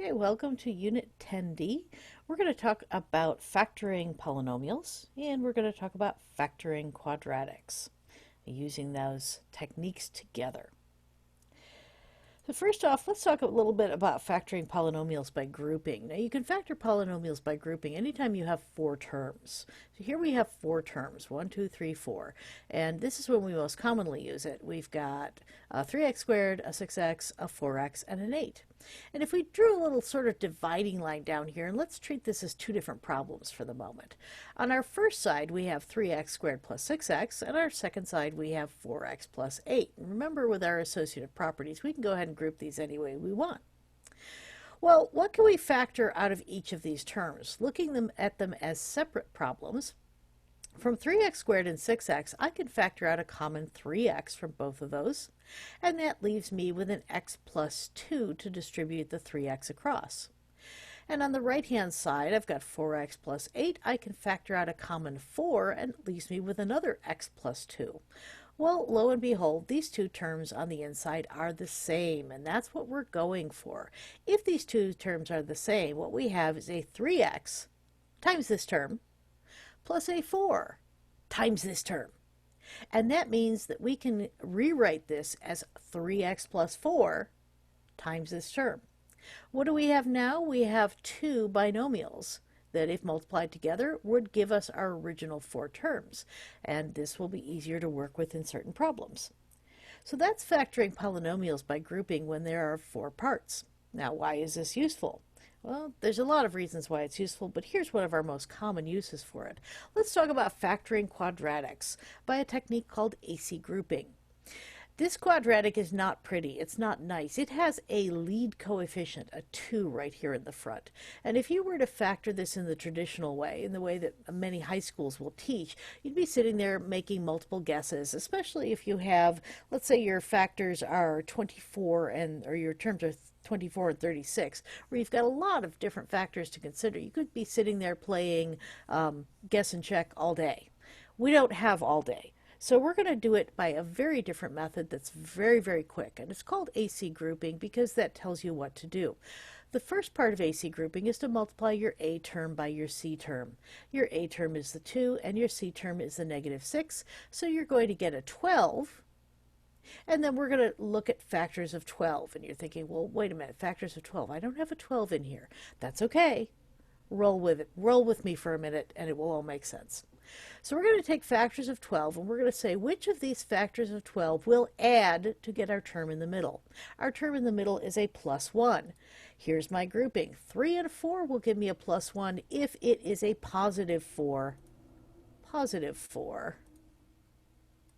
Okay, welcome to Unit 10D. We're going to talk about factoring polynomials, and we're going to talk about factoring quadratics, using those techniques together. So first off, let's talk a little bit about factoring polynomials by grouping. Now you can factor polynomials by grouping anytime you have four terms. So here we have four terms, 1, 2, 3, 4. And this is when we most commonly use it. We've got a 3x squared, a 6x, a 4x, and an 8. And if we drew a little sort of dividing line down here, and let's treat this as two different problems for the moment. On our first side, we have 3x squared plus 6x, and our second side, we have 4x plus 8. And remember, with our associative properties, we can go ahead and group these any way we want. Well, what can we factor out of each of these terms? Looking at them as separate problems, from 3x squared and 6x, I can factor out a common 3x from both of those, and that leaves me with an x plus 2 to distribute the 3x across. And on the right-hand side, I've got 4x plus 8. I can factor out a common 4, and it leaves me with another x plus 2. Well, lo and behold, these two terms on the inside are the same, and that's what we're going for. If these two terms are the same, what we have is a 3x times this term, plus a 4 times this term. And that means that we can rewrite this as 3x plus 4 times this term. What do we have now? We have two binomials that, if multiplied together, would give us our original four terms. And this will be easier to work with in certain problems. So that's factoring polynomials by grouping when there are four parts. Now, why is this useful? Well, there's a lot of reasons why it's useful, but here's one of our most common uses for it. Let's talk about factoring quadratics by a technique called AC grouping. This quadratic is not pretty. It's not nice. It has a lead coefficient, a 2, right here in the front. And if you were to factor this in the traditional way, in the way that many high schools will teach, you'd be sitting there making multiple guesses, especially if you have, let's say your factors are 24 or your terms are 24 and 36, where you've got a lot of different factors to consider. You could be sitting there playing guess and check all day. We don't have all day. So we're going to do it by a very different method that's very, very quick. And it's called AC grouping because that tells you what to do. The first part of AC grouping is to multiply your A term by your C term. Your A term is the 2 and your C term is the negative 6. So you're going to get a 12. And then we're going to look at factors of 12. And you're thinking, well, wait a minute, factors of 12. I don't have a 12 in here. That's okay. Roll with it. Roll with me for a minute and it will all make sense. So we're going to take factors of 12 and we're going to say which of these factors of 12 will add to get our term in the middle. Our term in the middle is a plus 1. Here's my grouping. 3 and 4 will give me a plus 1 if it is a positive 4. Positive 4.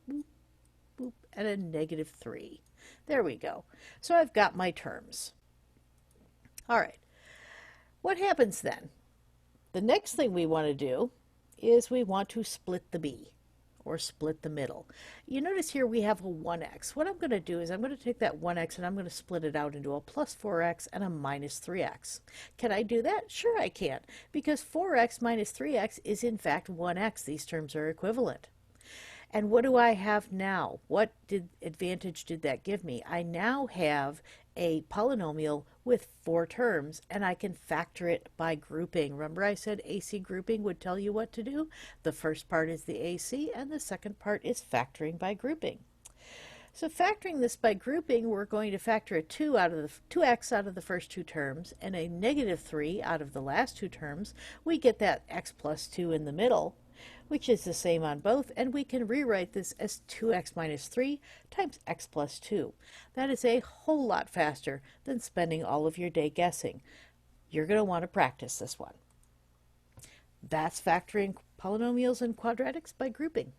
Boop, boop, and a negative 3. There we go. So I've got my terms. All right. What happens then? The next thing we want to do is we want to split the b, or split the middle. You notice here we have a 1x. What I'm going to do is I'm going to take that 1x and I'm going to split it out into a plus 4x and a minus 3x. Can I do that? Sure I can, because 4x minus 3x is in fact 1x. These terms are equivalent. And what do I have now? What advantage did that give me? I now have a polynomial with four terms, and I can factor it by grouping. Remember I said AC grouping would tell you what to do? The first part is the AC, and the second part is factoring by grouping. So factoring this by grouping, we're going to factor a 2x out of the first two terms and a negative 3 out of the last two terms. We get that x plus 2 in the middle, which is the same on both, and we can rewrite this as 2x minus 3 times x plus 2. That is a whole lot faster than spending all of your day guessing. You're going to want to practice this one. That's factoring polynomials and quadratics by grouping.